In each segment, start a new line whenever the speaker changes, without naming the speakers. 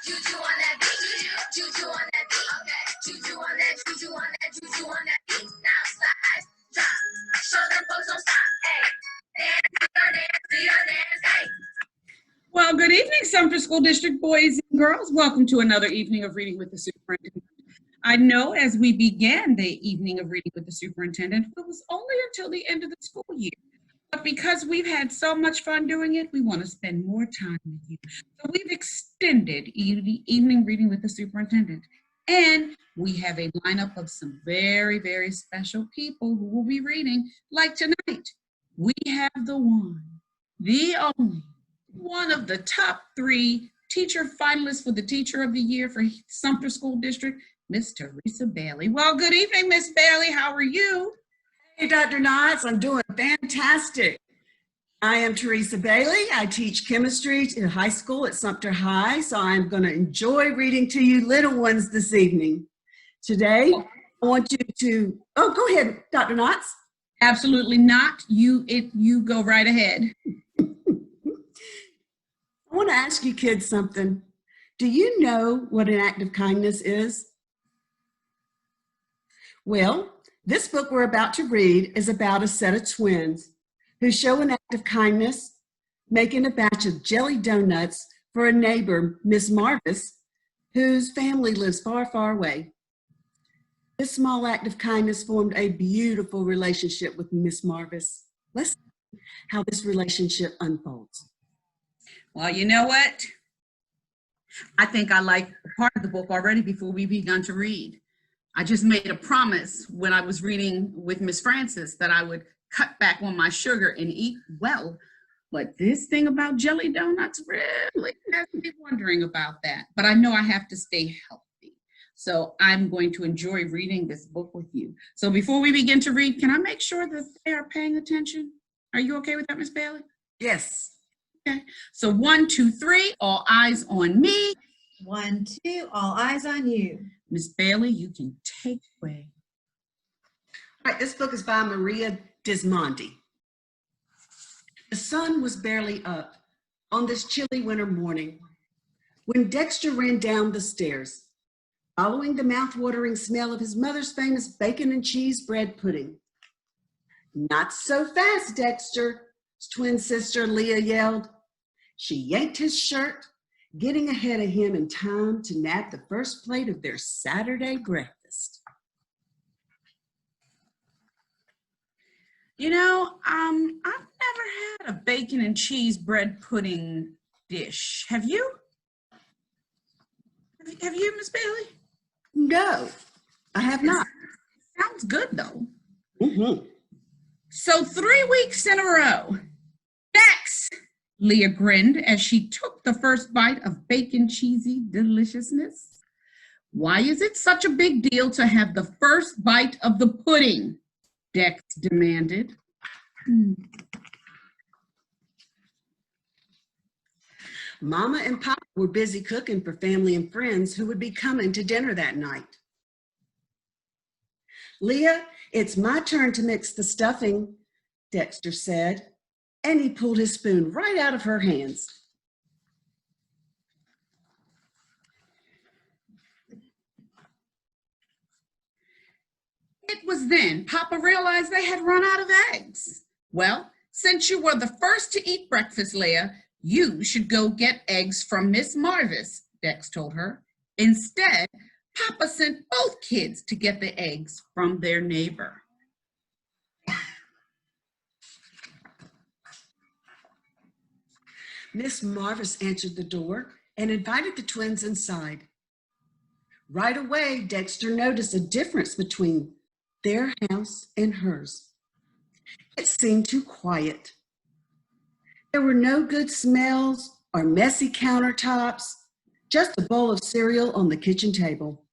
Juju on that beat, juju on that beat, okay. Juju on that, juju on that, juju on that beat. Now slide, drop, show them folks don't stop, hey. Dance, do your dance, hey.
Well, good evening, Sumter School District boys and girls. Welcome to another evening of Reading with the Superintendent. I know as we began the evening of Reading with the Superintendent, it was only until the end of the school year. But because we've had so much fun doing it, we want to spend more time with you. So we've extended the evening Reading with the Superintendent. And we have a lineup of some very, very special people who will be reading. Like tonight, we have the one, the only, one of the top 3 teacher finalists for the Teacher of the Year for Sumter School District, Miss Theresa Bailey. Well, good evening, Miss Bailey. How are you?
Hey, Dr. Knox, I'm doing fantastic. I am Theresa Bailey. I teach chemistry in high school at Sumter High, so I'm going to enjoy reading to you little ones this evening. Today, I want you to, go ahead, Dr. Knox.
Absolutely not. You go right ahead.
I want to ask you kids something. Do you know what an act of kindness is? Well, this book we're about to read is about a set of twins who show an act of kindness, making a batch of jelly donuts for a neighbor, Miss Marvis, whose family lives far, far away. This small act of kindness formed a beautiful relationship with Miss Marvis. Let's see how this relationship unfolds.
Well, you know what? I think I like part of the book already before we begun to read. I just made a promise when I was reading with Miss Francis that I would cut back on my sugar and eat well. But this thing about jelly donuts really has me wondering about that. But I know I have to stay healthy. So I'm going to enjoy reading this book with you. So before we begin to read, can I make sure that they are paying attention? Are you okay with that, Miss Bailey?
Yes.
Okay. So 1, 2, 3, all eyes on me.
1, 2, all eyes on you.
Miss Bailey, you can take away.
All right, this book is by Maria Dismondy. The sun was barely up on this chilly winter morning when Dexter ran down the stairs, following the mouth-watering smell of his mother's famous bacon and cheese bread pudding. "Not so fast, Dexter," his twin sister Leah yelled. She yanked his shirt, getting ahead of him in time to nab the first plate of their Saturday breakfast.
You know, I've never had a bacon and cheese bread pudding dish. Have you? Have you, Miss Bailey?
No, I have not.
Sounds good, though.
Mm-hmm.
So 3 weeks in a row. Dex! Leah grinned as she took the first bite of bacon cheesy deliciousness. "Why is it such a big deal to have the first bite of the pudding?" Dex demanded.
Mama and Papa were busy cooking for family and friends who would be coming to dinner that night. "Leah, it's my turn to mix the stuffing," Dexter said, and he pulled his spoon right out of her hands.
It was then Papa realized they had run out of eggs. "Well, since you were the first to eat breakfast, Leah, you should go get eggs from Miss Marvis," Dex told her. Instead, Papa sent both kids to get the eggs from their neighbor.
Miss Marvis answered the door and invited the twins inside. Right away, Dexter noticed a difference between their house and hers. It seemed too quiet. There were no good smells or messy countertops, just a bowl of cereal on the kitchen table.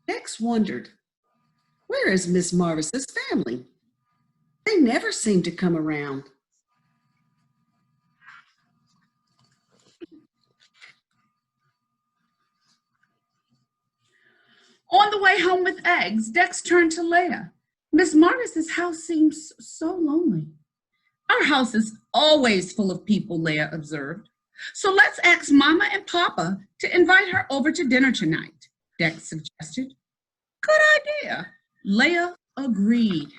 Dex wondered, where is Miss Marvis's family? They never seem to come around.
On the way home with eggs, Dex turned to Leah. "Miss Marvis's house seems so lonely." "Our house is always full of people," Leah observed. So let's ask Mama and Papa to invite her over to dinner tonight, Dex suggested. Good idea. Leah agreed.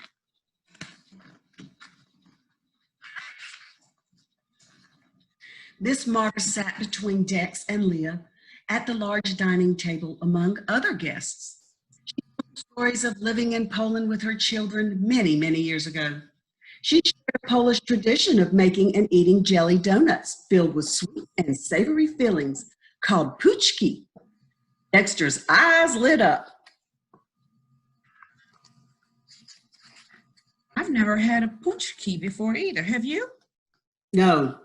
Miss Marvis sat between Dex and Leah at the large dining table among other guests. She told stories of living in Poland with her children many, many years ago. She shared a Polish tradition of making and eating jelly donuts filled with sweet and savory fillings called puchki. Dexter's eyes lit up.
I've never had a punchki before either. Have you?
No,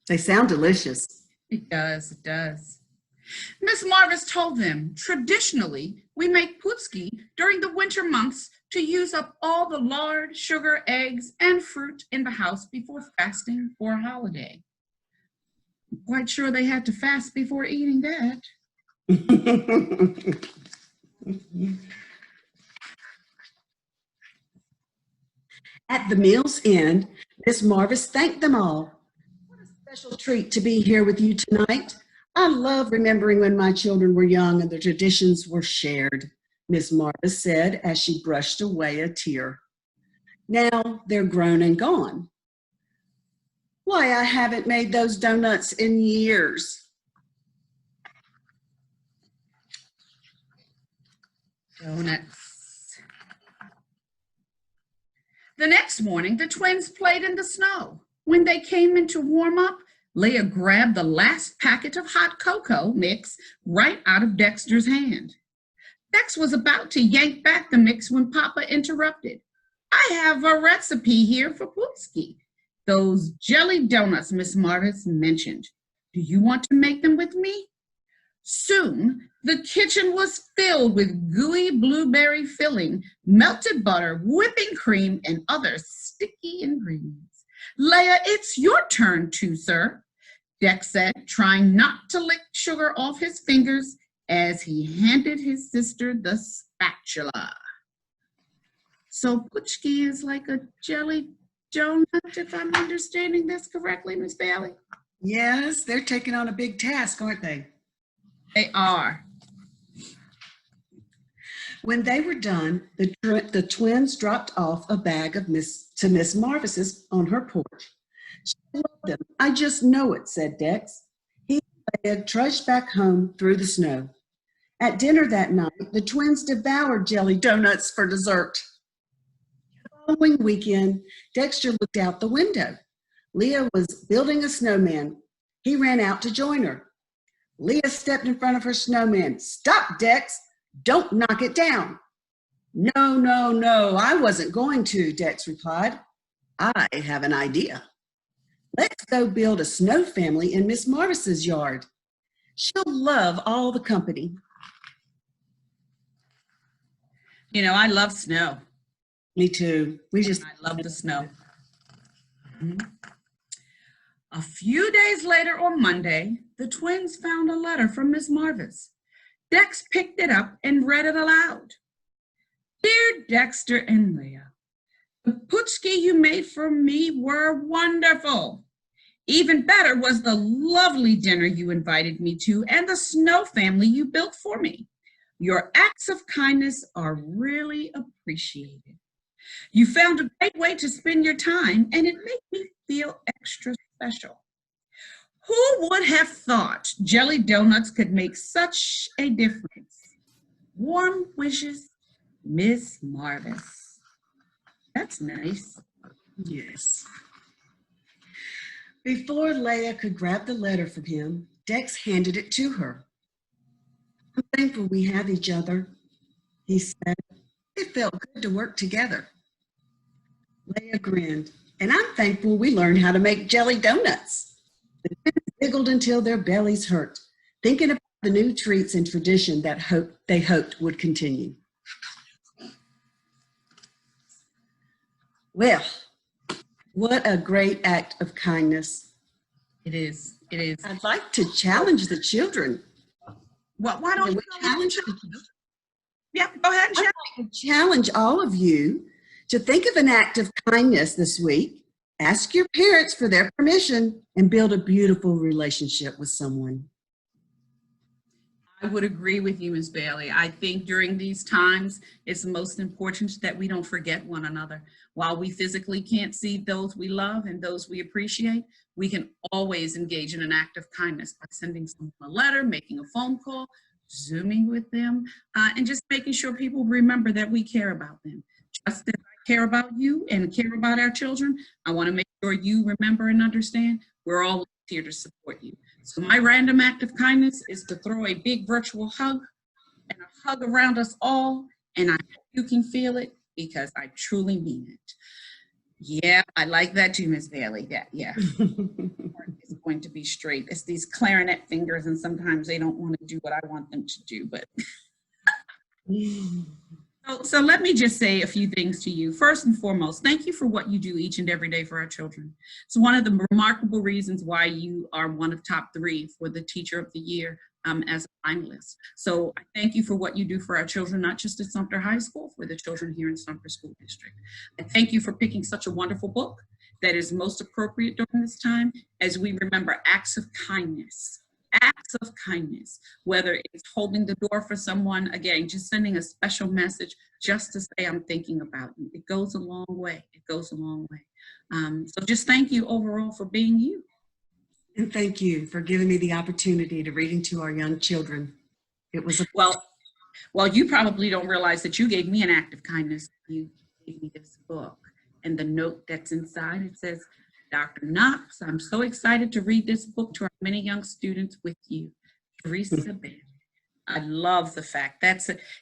they sound delicious.
It does, it does. Miss Marvis told them, traditionally, we make putski during the winter months to use up all the lard, sugar, eggs, and fruit in the house before fasting for a holiday. I'm quite sure they had to fast before eating that.
At the meal's end, Miss Marvis thanked them all. What a special treat to be here with you tonight. I love remembering when my children were young and the traditions were shared, Miss Marvis said as she brushed away a tear. Now they're grown and gone. Why, I haven't made those donuts in years.
Donuts. The next morning, the twins played in the snow. When they came in to warm up, Leah grabbed the last packet of hot cocoa mix right out of Dexter's hand. Dex was about to yank back the mix when Papa interrupted. I have a recipe here for putski, those jelly donuts Miss Marvis mentioned. Do you want to make them with me? Soon, the kitchen was filled with gooey blueberry filling, melted butter, whipping cream, and other sticky ingredients. Leah, it's your turn too, sir, Dex said, trying not to lick sugar off his fingers as he handed his sister the spatula. So putski is like a jelly donut, if I'm understanding this correctly, Miss Bailey?
Yes, they're taking on a big task, aren't they?
They are.
When they were done, the twins dropped off a bag of Miss Marvis's on her porch. She loved them. I just know it, said Dex. He had trudged back home through the snow. At dinner that night, the twins devoured jelly donuts for dessert. The following weekend, Dexter looked out the window. Leah was building a snowman. He ran out to join her. Leah stepped in front of her snowman. Stop, Dex. Don't knock it down. No, no, no, I wasn't going to, Dex replied. I have an idea. Let's go build a snow family in Miss Marvis's yard. She'll love all the company.
You know, I love snow.
Me too.
I love the snow. Mm-hmm. A few days later on Monday, the twins found a letter from Miss Marvis. Dex picked it up and read it aloud. Dear Dexter and Leah, the putski you made for me were wonderful. Even better was the lovely dinner you invited me to and the snow family you built for me. Your acts of kindness are really appreciated. You found a great way to spend your time, and it made me feel extra special. Who would have thought jelly donuts could make such a difference? Warm wishes, Miss Marvis. That's nice.
Yes. Before Leah could grab the letter from him, Dex handed it to her. I'm thankful we have each other, he said. It felt good to work together. Leah grinned, and I'm thankful we learned how to make jelly donuts. The twins giggled until their bellies hurt, thinking about the new treats and tradition that they hoped would continue. Well, what a great act of kindness.
It is. It is.
I'd like to challenge the children.
Well, why don't you
challenge them?
Yeah, go ahead and
I'd like to challenge all of you to think of an act of kindness this week Ask your parents for their permission and build a beautiful relationship with someone.
I would agree with you, Ms. Bailey. I think during these times, it's most important that we don't forget one another. While we physically can't see those we love and those we appreciate, we can always engage in an act of kindness by sending someone a letter, making a phone call, Zooming with them, and just making sure people remember that we care about them. Just as I care about you and care about our children, I want to make sure you remember and understand we're all here to support you. So my random act of kindness is to throw a big virtual hug and a hug around us all, and I hope you can feel it because I truly mean it. Yeah, I like that too, Ms. Bailey. Yeah. It's going to be straight. It's these clarinet fingers, and sometimes they don't want to do what I want them to do, but So let me just say a few things to you. First and foremost, thank you for what you do each and every day for our children. It's one of the remarkable reasons why you are one of top 3 for the Teacher of the Year as a finalist. So I thank you for what you do for our children, not just at Sumter High School, for the children here in Sumter School District. I thank you for picking such a wonderful book that is most appropriate during this time as we remember acts of kindness. Acts of kindness, whether it's holding the door for someone, again, just sending a special message just to say I'm thinking about you. It goes a long way. It goes a long way. So just thank you overall for being you.
And thank you for giving me the opportunity to reading to our young children. It was
Well, you probably don't realize that you gave me an act of kindness. You gave me this book, and the note that's inside, it says, Dr. Knox, I'm so excited to read this book to our many young students with you. Theresa. I love the fact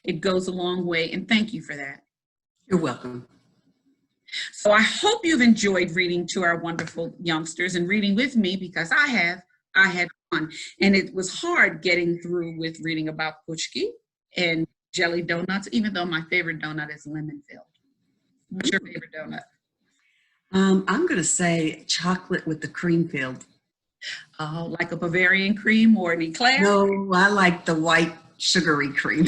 it goes a long way, and thank you for that.
You're welcome.
So I hope you've enjoyed reading to our wonderful youngsters and reading with me, because I had fun. And it was hard getting through with reading about Pushki and jelly donuts, even though my favorite donut is lemon filled. What's your favorite donut?
I'm going to say chocolate with the cream filled.
Oh, like a Bavarian cream or an eclair?
No, I like the white sugary cream.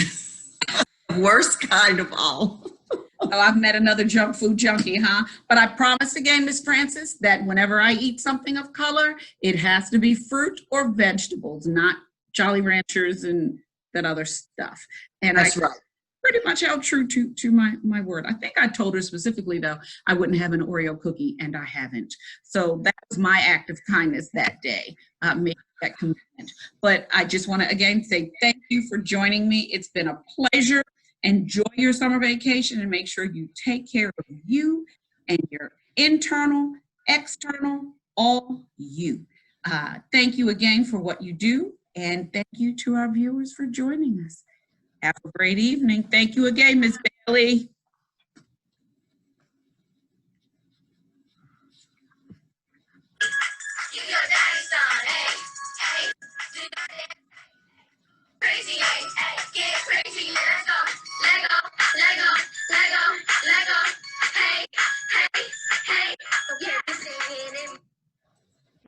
Worst kind of all.
Well, I've met another junk food junkie, huh? But I promise again, Miss Francis, that whenever I eat something of color, it has to be fruit or vegetables, not Jolly Ranchers and that other stuff. And
That's right.
Pretty much held true to my word. I think I told her specifically, though, I wouldn't have an Oreo cookie, and I haven't. So that was my act of kindness that day, making that commitment. But I just want to, again, say thank you for joining me. It's been a pleasure. Enjoy your summer vacation, and make sure you take care of you and your internal, external, all you. Thank you again for what you do, and thank you to our viewers for joining us. Have a great evening. Thank you again, Ms. Bailey.